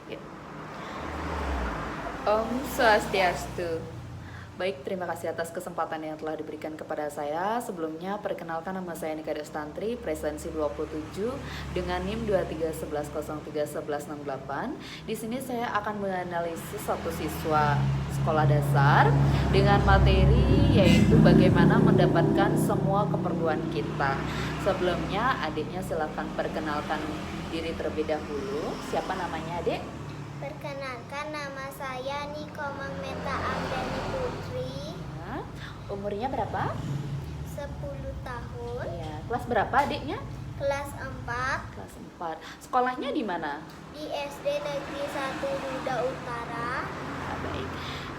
Ya. Om Swastiastu. Baik, terima kasih atas kesempatan yang telah diberikan kepada saya. Sebelumnya, perkenalkan nama saya Nika Destantri, presensi 27 dengan NIM 2311031168. Di sini saya akan menganalisis satu siswa sekolah dasar dengan materi yaitu bagaimana mendapatkan semua keperluan kita. Sebelumnya, adiknya silakan perkenalkan diri terlebih dahulu. Siapa namanya, Adik? Perkenalkan, nama saya Niko Mangmeta Amdani Putri. Umurnya berapa? 10 tahun. Iya, kelas berapa adiknya? Kelas 4. Kelas 4. Sekolahnya di mana? Di SD Negeri 1 Duda Utara. Baik.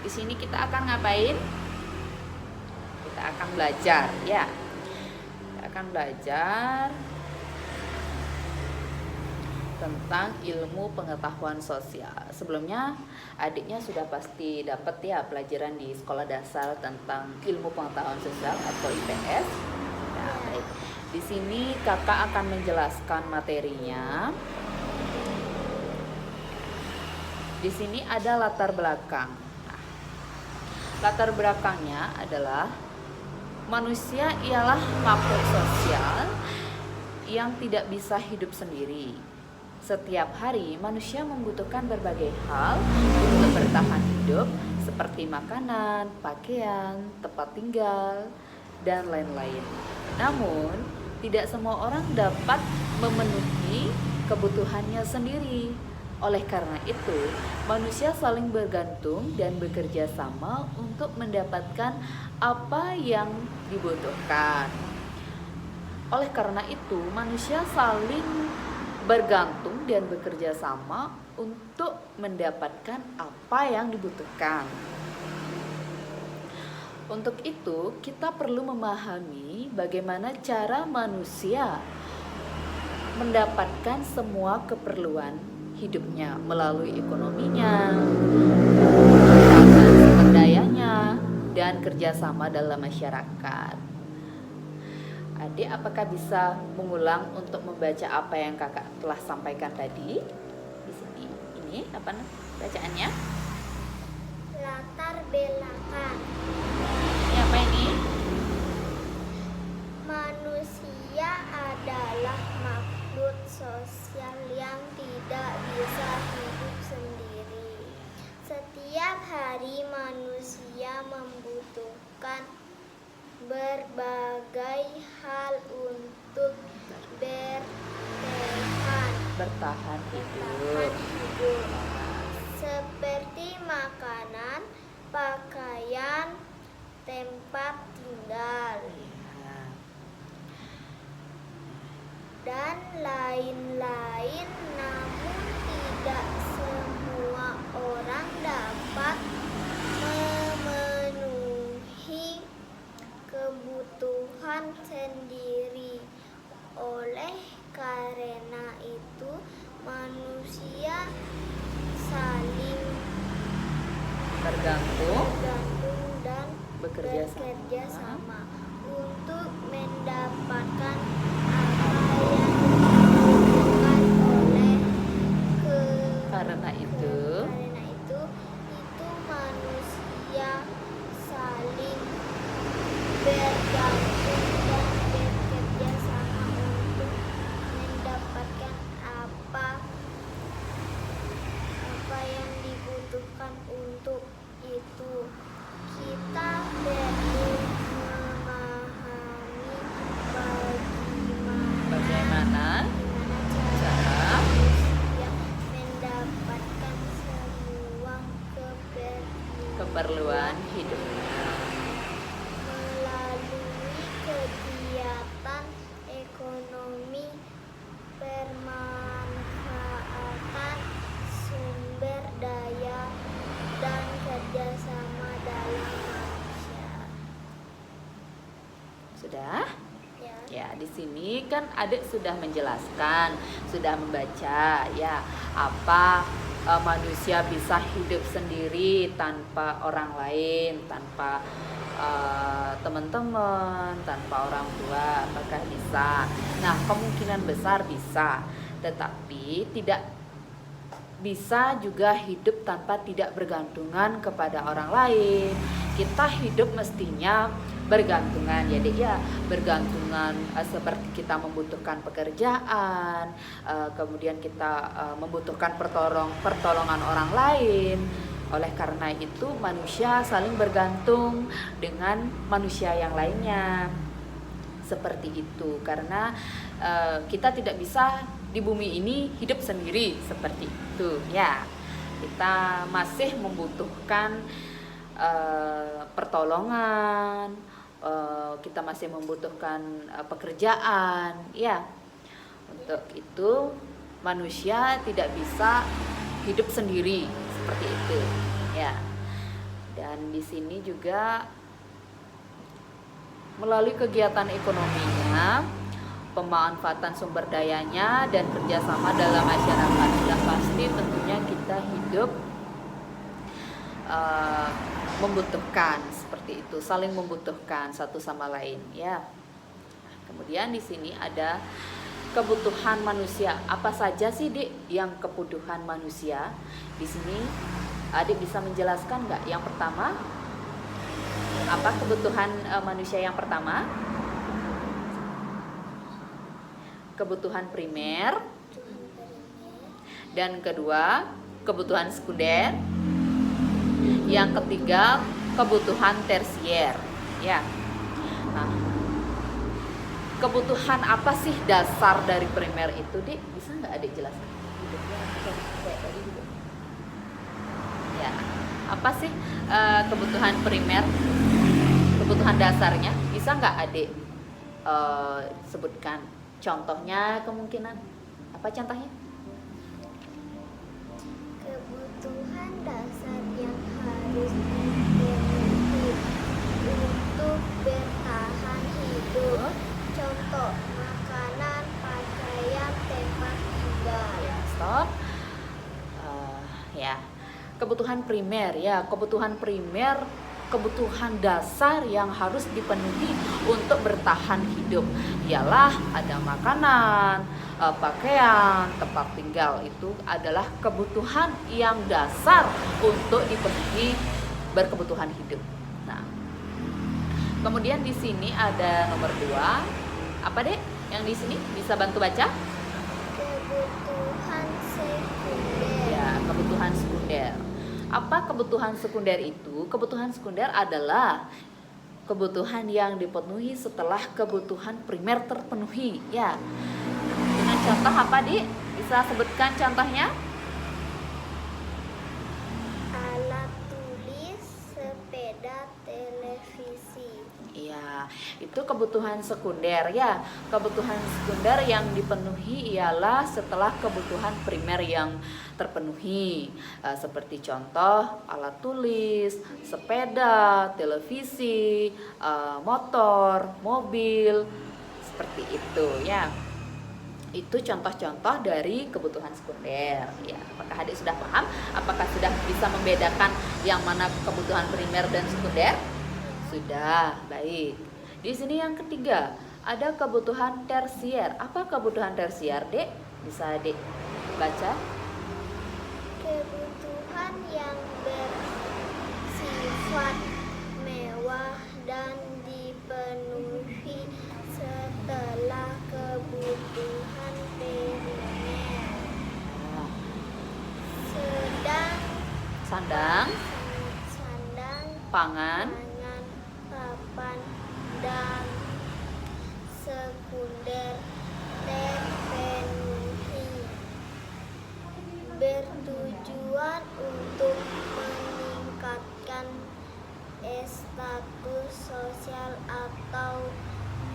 Di sini kita akan ngapain? Kita akan belajar, ya. Kita akan belajar tentang ilmu pengetahuan sosial. Sebelumnya adiknya sudah pasti dapat ya pelajaran di sekolah dasar tentang ilmu pengetahuan sosial atau IPS. Nah, baik. Di sini kakak akan menjelaskan materinya. Di sini ada latar belakang. Nah, latar belakangnya adalah manusia ialah makhluk sosial yang tidak bisa hidup sendiri. Setiap hari manusia membutuhkan berbagai hal untuk bertahan hidup seperti makanan, pakaian, tempat tinggal, dan lain-lain. Namun, tidak semua orang dapat memenuhi kebutuhannya sendiri. Oleh karena itu, manusia saling bergantung dan bekerja sama untuk mendapatkan apa yang dibutuhkan. Oleh karena itu, manusia saling bergantung dan bekerja sama untuk mendapatkan apa yang dibutuhkan. Untuk itu, kita perlu memahami bagaimana cara manusia mendapatkan semua keperluan hidupnya melalui ekonominya, sumber dayanya, dan kerjasama dalam masyarakat. Adik, apakah bisa mengulang untuk membaca apa yang kakak telah sampaikan tadi? Di sini, ini apa bacaannya? Latar belakang. Ini apa ini? Manusia adalah makhluk sosial yang tidak bisa hidup sendiri. Setiap hari manusia membutuhkan berbagai hal untuk bertahan hidup. Seperti makanan, pakaian, tempat tinggal, dan lain-lain. Namun tidak semua orang dapat memenuhi kebutuhan sendiri. Oleh karena itu, manusia saling Tergantung dan bekerja sama untuk mendapatkan apa yang dibutuhkan karena itu manusia saling bergantung dan bekerja sama untuk mendapatkan apa yang dibutuhkan. Untuk itu kita perlu memahami bagaimana cara manusia mendapatkan semua keperluan hidupnya melalui kegiatan ekonomi, pemanfaatan sumber daya, dan kerjasama dalam manusia. sudah. Ya. Ya, di sini kan adik sudah menjelaskan, sudah membaca ya apa manusia bisa hidup sendiri tanpa orang lain, tanpa teman-teman, tanpa orang tua, apakah bisa? Nah, kemungkinan besar bisa, tetapi tidak bisa juga hidup tanpa tidak bergantungan kepada orang lain. Kita hidup mestinya bergantungan ya Dek ya, bergantungan seperti kita membutuhkan pekerjaan, kemudian kita membutuhkan pertolongan orang lain. Oleh karena itu manusia saling bergantung dengan manusia yang lainnya. Seperti itu, karena kita tidak bisa di bumi ini hidup sendiri seperti itu ya. Kita masih membutuhkan pertolongan, kita masih membutuhkan pekerjaan ya. Untuk itu manusia tidak bisa hidup sendiri seperti itu ya. Dan di sini juga melalui kegiatan ekonominya, pemanfaatan sumber dayanya, dan kerjasama dalam masyarakat, sudah pasti tentunya kita hidup membutuhkan seperti itu, saling membutuhkan satu sama lain ya. Kemudian di sini ada kebutuhan manusia. Apa saja sih Dik yang kebutuhan manusia? Di sini Adik bisa menjelaskan nggak? Yang pertama, apa kebutuhan manusia yang pertama? Kebutuhan primer. Dan kedua, kebutuhan sekunder. Yang ketiga, kebutuhan tersier. Ya. Nah, kebutuhan apa sih dasar dari primer itu, Dik? Bisa nggak Adik jelaskan? Ya. Apa sih kebutuhan primer? Kebutuhan dasarnya, bisa nggak Adik sebutkan contohnya kemungkinan? Apa contohnya? Kebutuhan dasar yang harus dipenuhi untuk bertahan hidup. Contoh, makanan, pakaian, tempat tinggal. Stop. Ya. Kebutuhan primer ya, kebutuhan primer, kebutuhan dasar yang harus dipenuhi untuk bertahan hidup ialah ada makanan, pakaian, tempat tinggal. Itu adalah kebutuhan yang dasar untuk dipenuhi berkebutuhan hidup. Nah, kemudian di sini ada nomor 2. Apa Dek? Yang di sini bisa bantu baca? Kebutuhan sekunder. Ya, kebutuhan sekunder. Apa kebutuhan sekunder itu? Kebutuhan sekunder adalah kebutuhan yang dipenuhi setelah kebutuhan primer terpenuhi ya. Dengan contoh apa Dik? Bisa sebutkan contohnya? Alat tulis, sepeda, televisi. Iya, itu kebutuhan sekunder ya. Kebutuhan sekunder yang dipenuhi ialah setelah kebutuhan primer yang terpenuhi. Seperti contoh alat tulis, sepeda, televisi, motor, mobil, seperti itu ya. Itu contoh-contoh dari kebutuhan sekunder ya. Apakah Adik sudah paham? Apakah sudah bisa membedakan yang mana kebutuhan primer dan sekunder? Sudah, baik. Di sini yang ketiga, ada kebutuhan tersier. Apa kebutuhan tersier, Dek? Bisa Dek baca? Kebutuhan yang bersifat mewah dan dipenuhi setelah kebutuhan primer. Sandang, pangan, papan, dan sekunder terpenuhi, bertujuan untuk meningkatkan status sosial atau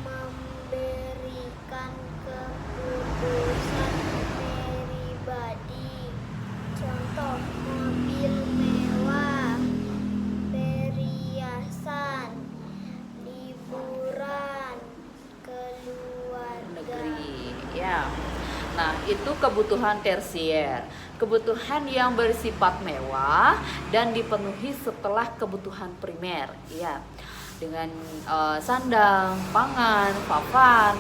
memberikan kepuasan pribadi. Contoh, mobil mewah, perhiasan, liburan ke luar negeri ya. Nah, itu kebutuhan tersier, kebutuhan yang bersifat mewah dan dipenuhi setelah kebutuhan primer ya. Dengan sandang, pangan, papan,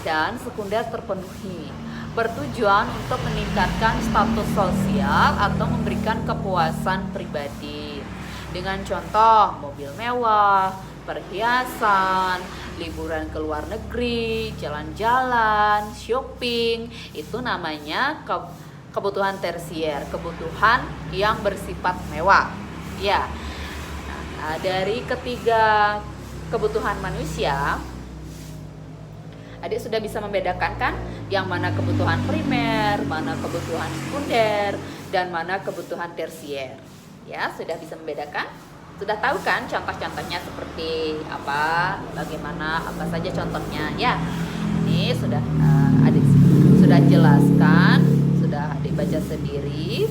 dan sekunder terpenuhi. bertujuan untuk meningkatkan status sosial atau memberikan kepuasan pribadi. Dengan contoh mobil mewah, perhiasan, liburan ke luar negeri, jalan-jalan, shopping, itu namanya kebutuhan tersier, kebutuhan yang bersifat mewah. Ya. Nah, dari ketiga kebutuhan manusia, adik sudah bisa membedakan kan yang mana kebutuhan primer, mana kebutuhan sekunder, dan mana kebutuhan tersier. Ya, sudah bisa membedakan? Sudah tahu kan contoh-contohnya seperti apa, bagaimana, apa saja contohnya ya. Ini sudah adik sudah jelaskan, sudah adik baca sendiri.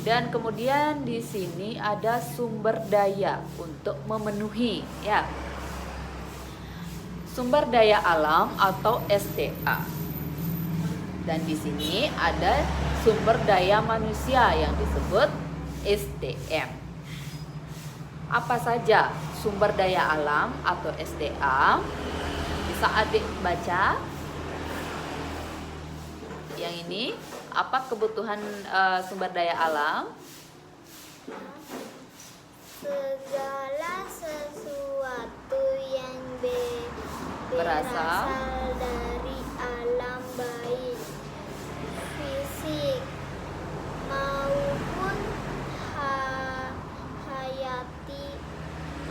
Dan kemudian di sini ada sumber daya untuk memenuhi ya. Sumber daya alam atau SDA. Dan di sini ada sumber daya manusia yang disebut SDM. Apa saja sumber daya alam atau SDA? Bisa adik baca? Yang ini apa kebutuhan sumber daya alam? Segala sesuatu yang Berasal dari alam, baik fisik maupun hayati,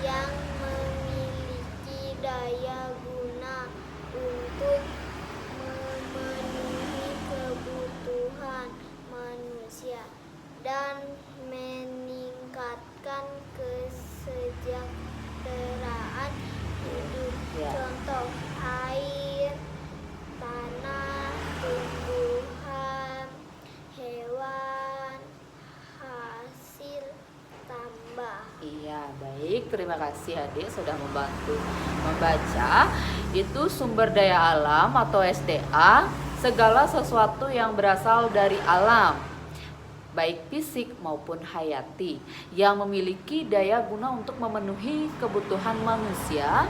yang memiliki daya guna untuk memenuhi kebutuhan manusia dan meningkatkan kesejahteraan hidup. Ya. Contoh air, tanah, tumbuhan, hewan, hasil tambah. Iya, baik. Terima kasih adik sudah membantu membaca. Itu sumber daya alam atau SDA, segala sesuatu yang berasal dari alam, baik fisik maupun hayati, yang memiliki daya guna untuk memenuhi kebutuhan manusia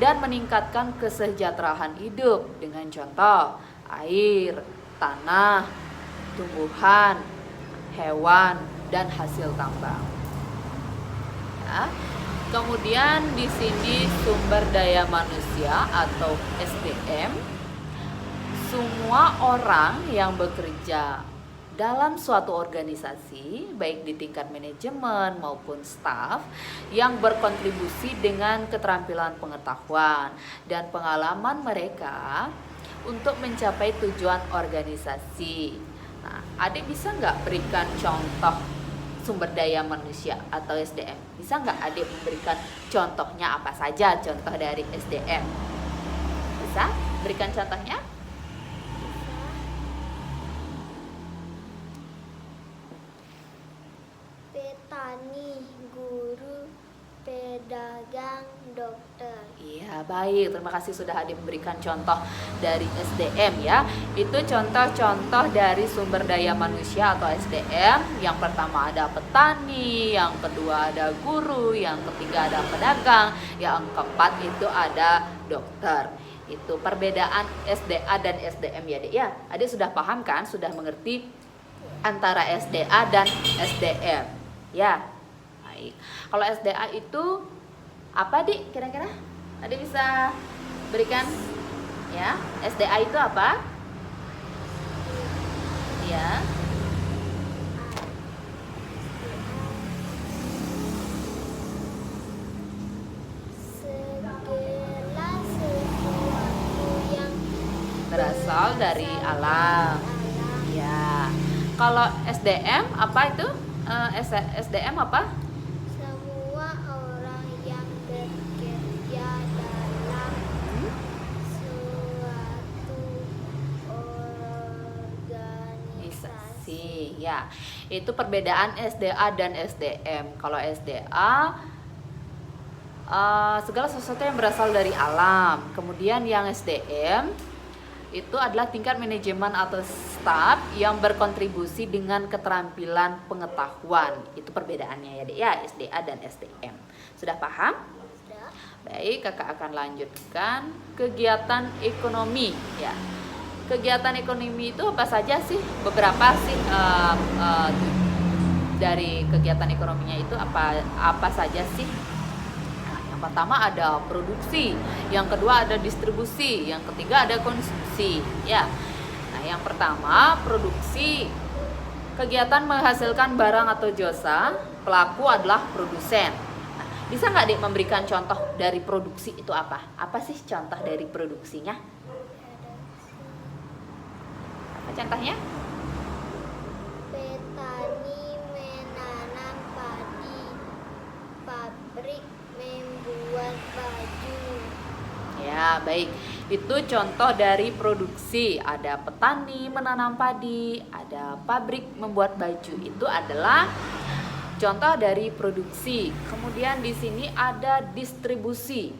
dan meningkatkan kesejahteraan hidup dengan contoh air, tanah, tumbuhan, hewan, dan hasil tambang. Ya. Kemudian di sini sumber daya manusia atau SDM, semua orang yang bekerja dalam suatu organisasi, baik di tingkat manajemen maupun staf, yang berkontribusi dengan keterampilan pengetahuan dan pengalaman mereka untuk mencapai tujuan organisasi. Nah, adik bisa nggak berikan contoh sumber daya manusia atau SDM? Bisa nggak adik memberikan contohnya apa saja contoh dari SDM? Bisa berikan contohnya? Petani, guru, pedagang, dokter. Iya, baik. Terima kasih sudah adik memberikan contoh dari SDM ya. Itu contoh-contoh dari sumber daya manusia atau SDM. Yang pertama ada petani, yang kedua ada guru, yang ketiga ada pedagang, yang keempat itu ada dokter. Itu perbedaan SDA dan SDM ya, Adik ya. Adik sudah paham kan? Sudah mengerti antara SDA dan SDM. Ya. Baik. Kalau SDA itu apa, Dik? Kira-kira Adik bisa berikan ya? SDA itu apa? Ya. Segala sesuatu yang Berasal dari alam. Ya. Kalau SDM apa itu? SDM apa? Semua orang yang bekerja dalam suatu organisasi. Ya, itu perbedaan SDA dan SDM. Kalau SDA segala sesuatu yang berasal dari alam. Kemudian yang SDM itu adalah tingkat manajemen atau staf yang berkontribusi dengan keterampilan pengetahuan. Itu perbedaannya ya, Dek ya, SDA dan SDM. Sudah paham? Sudah. Baik, kakak akan lanjutkan kegiatan ekonomi ya. kegiatan ekonomi itu apa saja sih? Beberapa sih dari kegiatan ekonominya itu apa saja sih? Nah, yang pertama ada produksi, yang kedua ada distribusi, yang ketiga ada konsumsi. Ya. Nah, yang pertama produksi, kegiatan menghasilkan barang atau jasa, pelaku adalah produsen. Nah, bisa nggak Dek memberikan contoh dari produksi itu apa? Apa sih contoh dari produksinya? Apa contohnya? Petani menanam padi, pabrik membuat baju. Ya, baik. Itu contoh dari produksi. Ada petani menanam padi, ada pabrik membuat baju. Itu adalah contoh dari produksi. Kemudian di sini ada distribusi.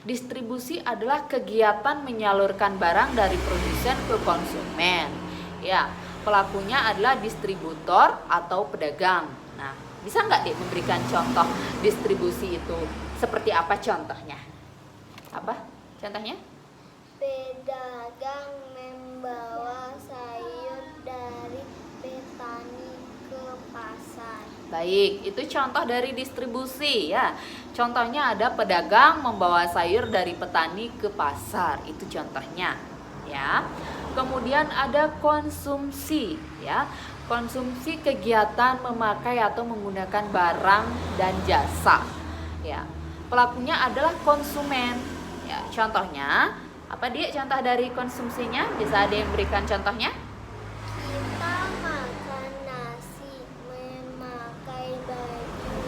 Distribusi adalah kegiatan menyalurkan barang dari produsen ke konsumen. Ya, pelakunya adalah distributor atau pedagang. Nah, bisa nggak Dek memberikan contoh distribusi itu seperti apa contohnya? Apa contohnya? Pedagang membawa sayur dari petani ke pasar. Baik, itu contoh dari distribusi ya. Contohnya ada pedagang membawa sayur dari petani ke pasar. Itu contohnya ya. Kemudian ada konsumsi ya. Konsumsi kegiatan memakai atau menggunakan barang dan jasa. Ya. Pelakunya adalah konsumen. Ya, contohnya apa dia contoh dari konsumsinya? Bisa ada yang berikan contohnya? Kita makan nasi, memakai baju,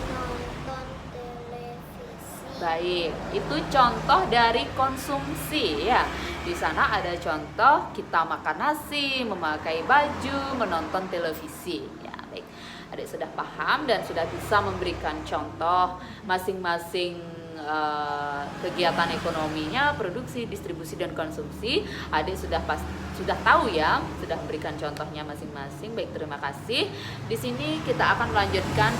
menonton televisi. Baik, itu contoh dari konsumsi ya. Di sana ada contoh kita makan nasi, memakai baju, menonton televisi. Ya, baik. Adik sudah paham dan sudah bisa memberikan contoh masing-masing kegiatan ekonominya, produksi, distribusi dan konsumsi. Adik sudah tahu ya, sudah memberikan contohnya masing-masing. Baik, terima kasih. Di sini kita akan melanjutkan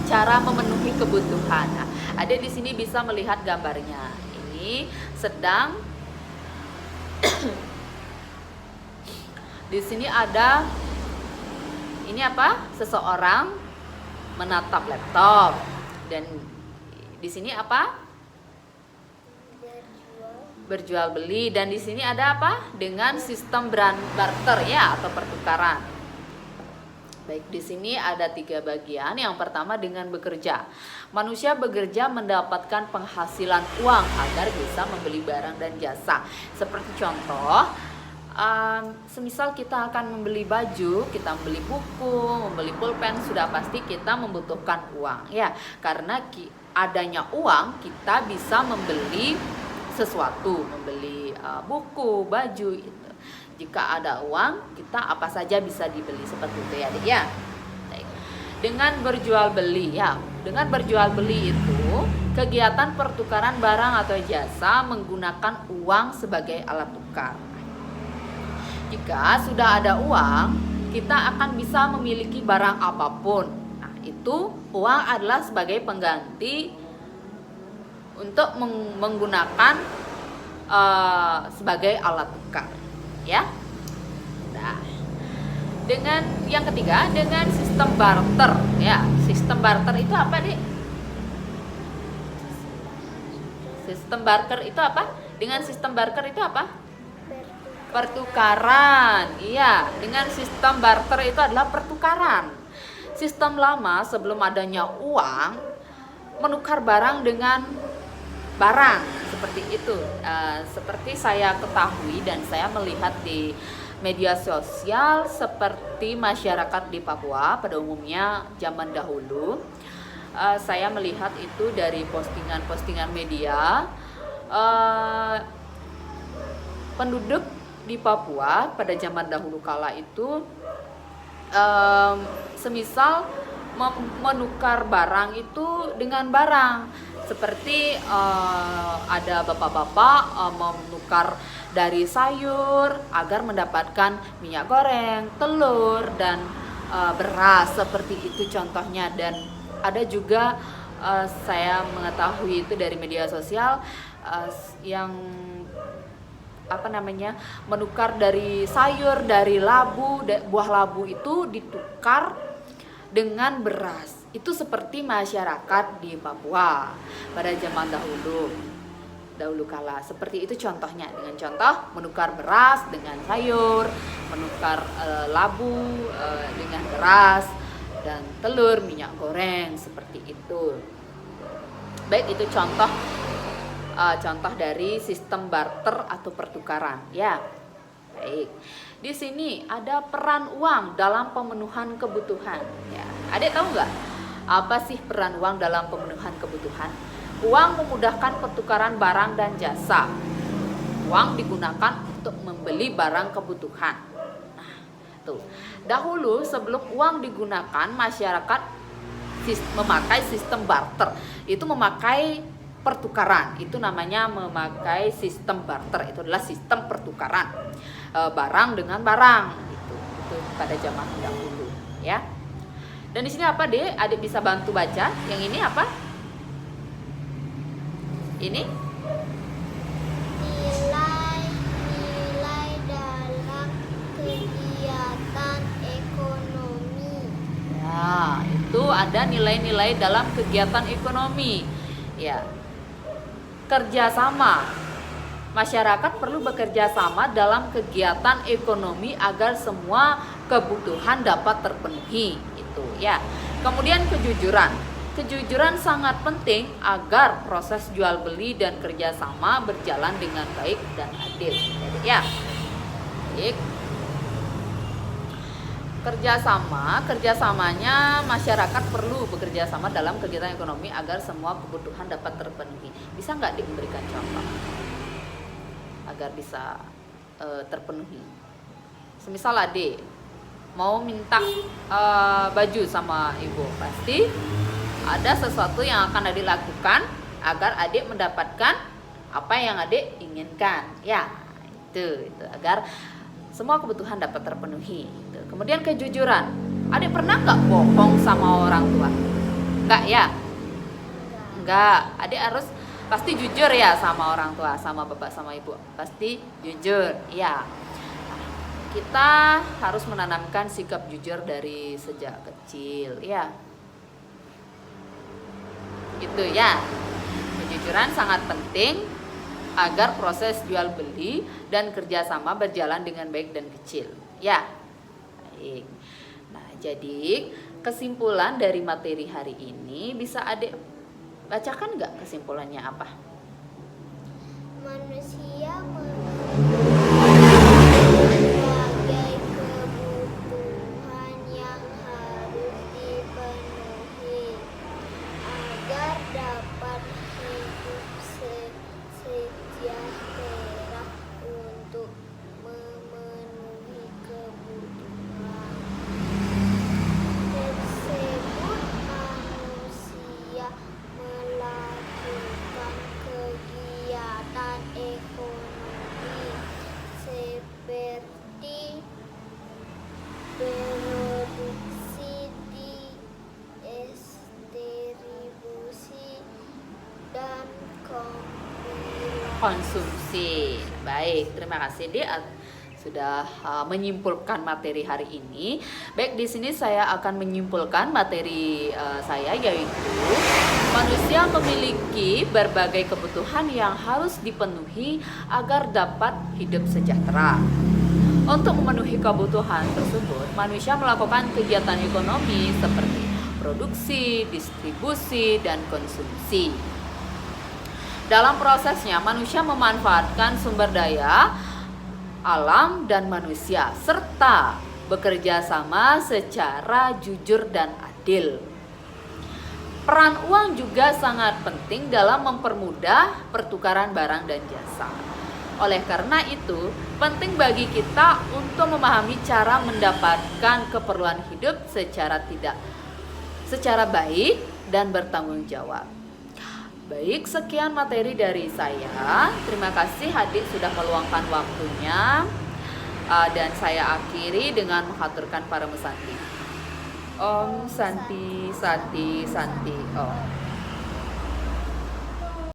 cara memenuhi kebutuhan. Nah, adik di sini bisa melihat gambarnya. Ini sedang di sini ada ini apa? Seseorang menatap laptop dan di sini apa? Berjual beli, dan di sini ada apa? Dengan sistem barter ya atau pertukaran. Baik, di sini ada 3 bagian. Yang pertama dengan bekerja. Manusia bekerja mendapatkan penghasilan uang agar bisa membeli barang dan jasa. Seperti contoh, semisal kita akan membeli baju, kita membeli buku, membeli pulpen, sudah pasti kita membutuhkan uang ya. Karena adanya uang kita bisa membeli sesuatu, membeli buku, baju itu. Jika ada uang, kita apa saja bisa dibeli seperti itu ya, Adik ya. Dengan berjual beli ya. Dengan berjual beli itu kegiatan pertukaran barang atau jasa menggunakan uang sebagai alat tukar. Jika sudah ada uang, kita akan bisa memiliki barang apapun. Nah, itu uang adalah sebagai pengganti untuk menggunakan sebagai alat tukar. Ya. Nah, dengan yang ketiga dengan sistem barter ya. Sistem barter itu apa, Dik? Sistem barter itu apa? Dengan sistem barter itu apa? Pertukaran. Iya, dengan sistem barter itu adalah pertukaran. Sistem lama sebelum adanya uang menukar barang dengan barang seperti itu. Seperti saya ketahui dan saya melihat di media sosial, seperti masyarakat di Papua pada umumnya zaman dahulu, saya melihat itu dari postingan-postingan media. Penduduk di Papua pada zaman dahulu kala itu semisal menukar barang itu dengan barang. Seperti ada bapak-bapak menukar dari sayur agar mendapatkan minyak goreng, telur, dan beras, seperti itu contohnya. Dan ada juga saya mengetahui itu dari media sosial yang menukar dari sayur, dari labu, buah labu itu ditukar dengan beras. Itu seperti masyarakat di Papua pada zaman dahulu kala. Seperti itu contohnya, dengan contoh menukar beras dengan sayur, menukar labu dengan beras, dan telur, minyak goreng, seperti itu. Baik, itu contoh dari sistem barter atau pertukaran, ya. Baik. Di sini ada peran uang dalam pemenuhan kebutuhan, ya. Adik tahu nggak apa sih peran uang dalam pemenuhan kebutuhan? Uang memudahkan pertukaran barang dan jasa. Uang digunakan untuk membeli barang kebutuhan. Nah, tuh. Dahulu sebelum uang digunakan, masyarakat memakai sistem barter. Itu memakai pertukaran. Itu namanya memakai sistem barter. Itu adalah sistem pertukaran barang dengan barang. Itu pada zaman dahulu, ya. Dan di sini apa, Dek? Adik bisa bantu baca. Yang ini apa? Ini nilai dalam kegiatan ekonomi. ya, itu ada nilai-nilai dalam kegiatan ekonomi, ya. Kerjasama, masyarakat perlu bekerja sama dalam kegiatan ekonomi agar semua kebutuhan dapat terpenuhi, itu, ya. Kemudian kejujuran sangat penting agar proses jual beli dan kerjasama berjalan dengan baik dan adil. Jadi, ya, baik. Kerjasamanya masyarakat perlu bekerja sama dalam kegiatan ekonomi agar semua kebutuhan dapat terpenuhi. Bisa nggak diberikan contoh agar bisa terpenuhi? Semisal adik mau minta baju sama ibu, pasti ada sesuatu yang akan adik lakukan agar adik mendapatkan apa yang adik inginkan, ya. Itu agar semua kebutuhan dapat terpenuhi. Gitu. Kemudian kejujuran, adik pernah nggak bohong sama orang tua? Enggak, ya? Enggak. Adik harus pasti jujur ya sama orang tua, sama bapak, sama ibu. Pasti jujur, ya. Kita harus menanamkan sikap jujur dari sejak kecil, ya. Gitu, ya. Kejujuran sangat penting agar proses jual beli dan kerjasama berjalan dengan baik dan kecil, ya. Baik. Nah, jadi kesimpulan dari materi hari ini bisa adik bacakan nggak kesimpulannya apa? Manusia berbagai kebutuhan yang harus dipenuhi agar dapat hidup sejahtera untuk memenuhi kebutuhan tersebut. Manusia melakukan kegiatan ekonomi seperti produksi, distribusi, dan Konsumsi. Baik, terima kasih Dek sudah menyimpulkan materi hari ini. Baik, di sini saya akan menyimpulkan materi saya, yaitu manusia memiliki berbagai kebutuhan yang harus dipenuhi agar dapat hidup sejahtera. Untuk memenuhi kebutuhan tersebut, manusia melakukan kegiatan ekonomi seperti produksi, distribusi, dan konsumsi. Dalam prosesnya, manusia memanfaatkan sumber daya alam dan manusia, serta bekerja sama secara jujur dan adil. Peran uang juga sangat penting dalam mempermudah pertukaran barang dan jasa. Oleh karena itu, penting bagi kita untuk memahami cara mendapatkan keperluan hidup secara baik dan bertanggung jawab. Baik, sekian materi dari saya. Terima kasih adik sudah meluangkan waktunya. Dan saya akhiri dengan menghaturkan para mesanti. Om Santi Santi Santi Om.